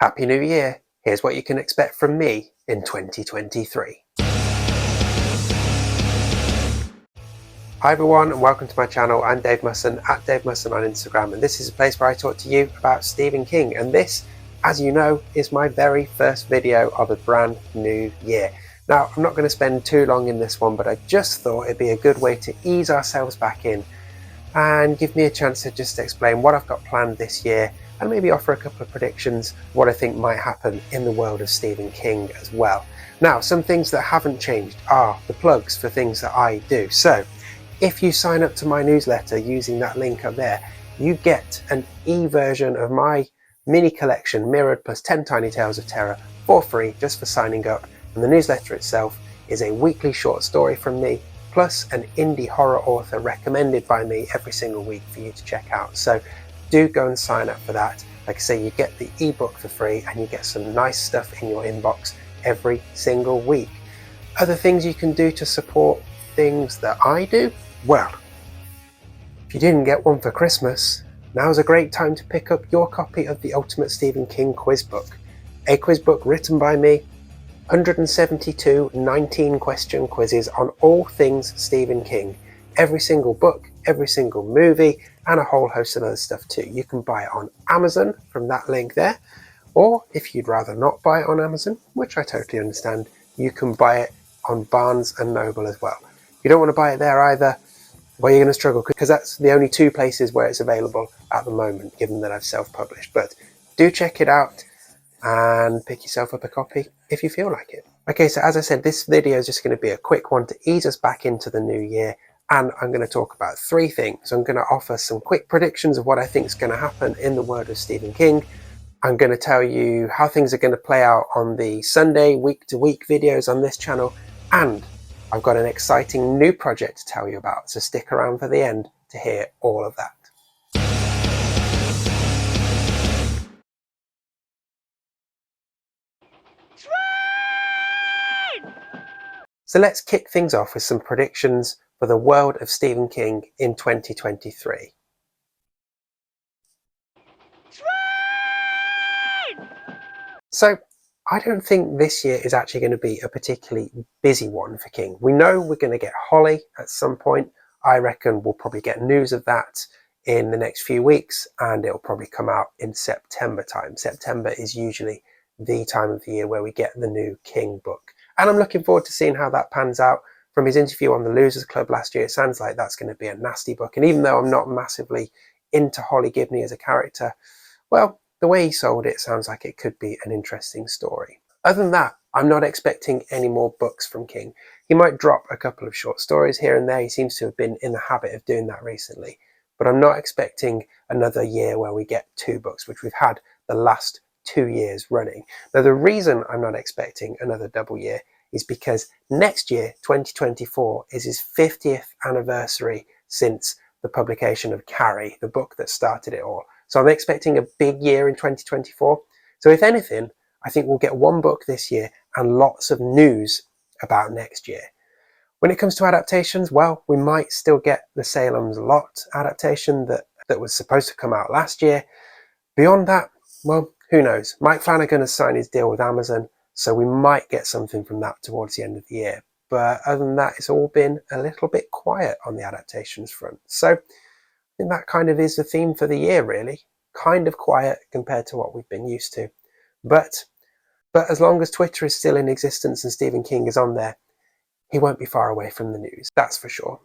Happy New Year! Here's what you can expect from me in 2023. Hi everyone and welcome to my channel. I'm Dave Musson at Dave Musson on Instagram, and this is a place where I talk to you about Stephen King, and this, as you know, is my very first video of a brand new year. Now, I'm not going to spend too long in this one, but I just thought it'd be a good way to ease ourselves back in and give me a chance to just explain what I've got planned this year and maybe offer a couple of predictions of what I think might happen in the world of Stephen King as well. Now, some things that haven't changed are the plugs for things that I do. So if you sign up to my newsletter using that link up there, you get an e-version of my mini collection, Mirrored plus 10 Tiny Tales of Terror, for free just for signing up. And the newsletter itself is a weekly short story from me, plus an indie horror author recommended by me every single week for you to check out. So do go and sign up for that. Like I say, you get the ebook for free and you get some nice stuff in your inbox every single week. Other things you can do to support things that I do? Well, if you didn't get one for Christmas, now's a great time to pick up your copy of the Ultimate Stephen King quiz book. A quiz book written by me, 172 19-question quizzes on all things Stephen King. Every single book, every single movie, and a whole host of other stuff too. You can buy it on Amazon from that link there, or if you'd rather not buy it on Amazon, which I totally understand, you can buy it on Barnes & Noble as well. If you don't want to buy it there either, well, you're going to struggle because that's the only two places where it's available at the moment, given that I've self-published. But do check it out and pick yourself up a copy if you feel like it. Okay, so as I said, this video is just going to be a quick one to ease us back into the new year, and I'm going to talk about three things. I'm going to offer some quick predictions of what I think is going to happen in the world of Stephen King. I'm going to tell you how things are going to play out on the Sunday week-to-week videos on this channel, and I've got an exciting new project to tell you about, so stick around for the end to hear all of that. So let's kick things off with some predictions for the world of Stephen King in 2023. So I don't think this year is actually going to be a particularly busy one for King. We know we're going to get Holly at some point. I reckon we'll probably get news of that in the next few weeks, and it'll probably come out in September time. September is usually the time of the year where we get the new King book. And I'm looking forward to seeing how that pans out. From his interview on the Losers Club last year, it sounds like that's going to be a nasty book. And even though I'm not massively into Holly Gibney as a character, well, the way he sold it sounds like it could be an interesting story. Other than that, I'm not expecting any more books from King. He might drop a couple of short stories here and there. He seems to have been in the habit of doing that recently. But I'm not expecting another year where we get two books, which we've had the last 2 years running. Now, the reason I'm not expecting another double year is because next year, 2024, is his 50th anniversary since the publication of Carrie, the book that started it all. So I'm expecting a big year in 2024. So if anything, I think we'll get one book this year and lots of news about next year. When it comes to adaptations, well, we might still get the Salem's Lot adaptation that was supposed to come out last year. Beyond that, well, who knows? Mike Flanagan has signed his deal with Amazon, so we might get something from that towards the end of the year. But other than that, it's all been a little bit quiet on the adaptations front. So I think that kind of is the theme for the year, really. Kind of quiet compared to what we've been used to. But as long as Twitter is still in existence and Stephen King is on there, he won't be far away from the news, that's for sure.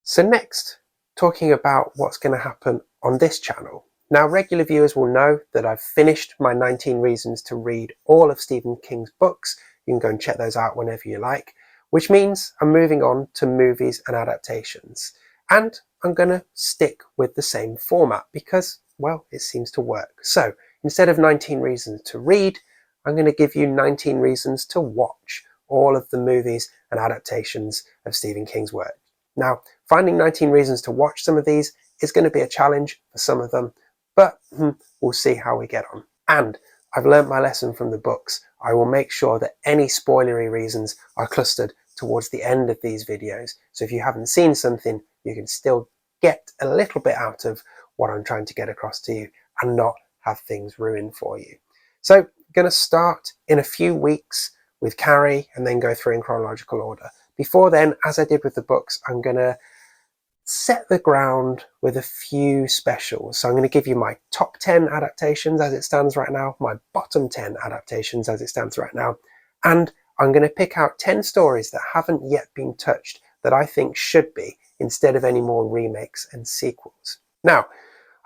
So next, talking about what's going to happen on this channel. Now, regular viewers will know that I've finished my 19 reasons to read all of Stephen King's books. You can go and check those out whenever you like, which means I'm moving on to movies and adaptations. And I'm going to stick with the same format because, well, it seems to work. So instead of 19 reasons to read, I'm going to give you 19 reasons to watch all of the movies and adaptations of Stephen King's work. Now, finding 19 reasons to watch some of these is going to be a challenge for some of them, but we'll see how we get on. And I've learnt my lesson from the books. I will make sure that any spoilery reasons are clustered towards the end of these videos. So if you haven't seen something, you can still get a little bit out of what I'm trying to get across to you and not have things ruined for you. So I'm going to start in a few weeks with Carrie and then go through in chronological order. Before then, as I did with the books, I'm going to set the ground with a few specials. So I'm going to give you my top 10 adaptations as it stands right now, my bottom 10 adaptations as it stands right now, and I'm going to pick out 10 stories that haven't yet been touched that I think should be, instead of any more remakes and sequels. Now,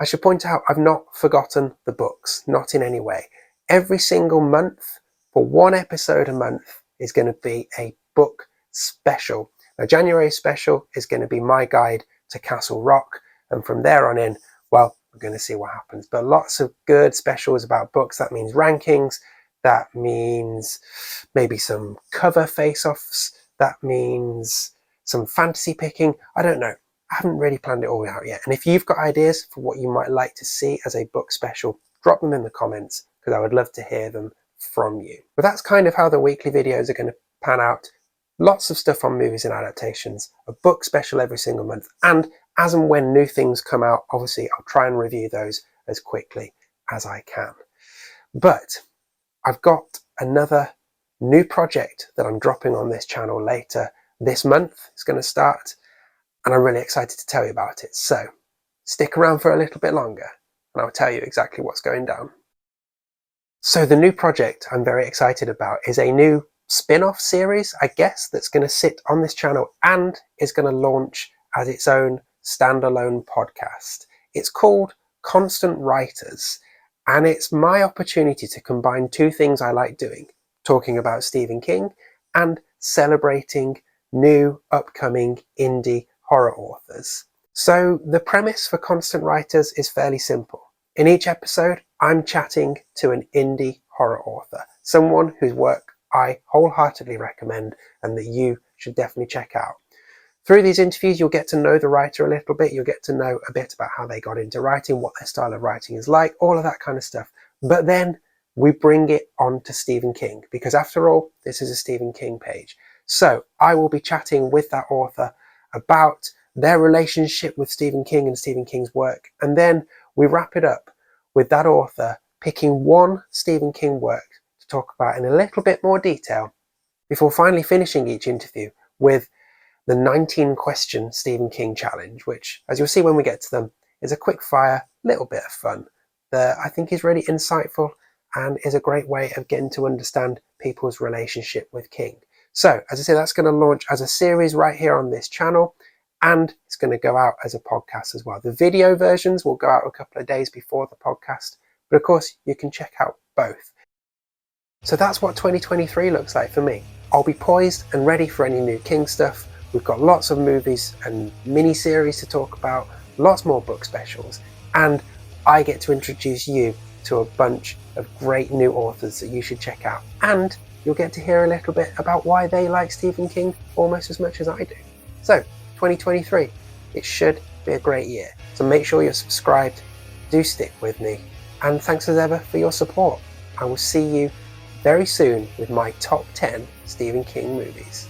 I should point out I've not forgotten the books, not in any way. Every single month, for one episode a month, is going to be a book special. Now, January's special is going to be my guide to Castle Rock, and from there on in, well, we're going to see what happens. But lots of good specials about books. That means rankings, that means maybe some cover face-offs, that means some fantasy picking. I don't know. I haven't really planned it all out yet. And if you've got ideas for what you might like to see as a book special, drop them in the comments, because I would love to hear them from you. But that's kind of how the weekly videos are going to pan out. Lots of stuff on movies and adaptations, a book special every single month, and as and when new things come out, obviously I'll try and review those as quickly as I can. But I've got another new project that I'm dropping on this channel later this month. It's going to start, and I'm really excited to tell you about it. So stick around for a little bit longer and I'll tell you exactly what's going down. So the new project I'm very excited about is a new spin-off series, I guess, that's going to sit on this channel and is going to launch as its own standalone podcast. It's called Constant Writers, and it's my opportunity to combine two things I like doing: talking about Stephen King and celebrating new upcoming indie horror authors. So the premise for Constant Writers is fairly simple. In each episode, I'm chatting to an indie horror author, someone whose work I wholeheartedly recommend and that you should definitely check out. Through these interviews, you'll get to know the writer a little bit. You'll get to know a bit about how they got into writing, what their style of writing is like, all of that kind of stuff. But then we bring it on to Stephen King, because after all, this is a Stephen King page. So I will be chatting with that author about their relationship with Stephen King and Stephen King's work. And then we wrap it up with that author picking one Stephen King work to talk about in a little bit more detail, before finally finishing each interview with the 19-question Stephen King challenge, which, as you'll see when we get to them, is a quick fire, little bit of fun that I think is really insightful and is a great way of getting to understand people's relationship with King. So, as I say, that's going to launch as a series right here on this channel, and it's going to go out as a podcast as well. The video versions will go out a couple of days before the podcast, but of course you can check out both. So that's what 2023 looks like for me. I'll be poised and ready for any new King stuff. We've got lots of movies and mini-series to talk about, lots more book specials, and I get to introduce you to a bunch of great new authors that you should check out. And you'll get to hear a little bit about why they like Stephen King almost as much as I do. So, 2023, it should be a great year. So make sure you're subscribed, do stick with me, and thanks as ever for your support. I will see you very soon with my top 10 Stephen King movies.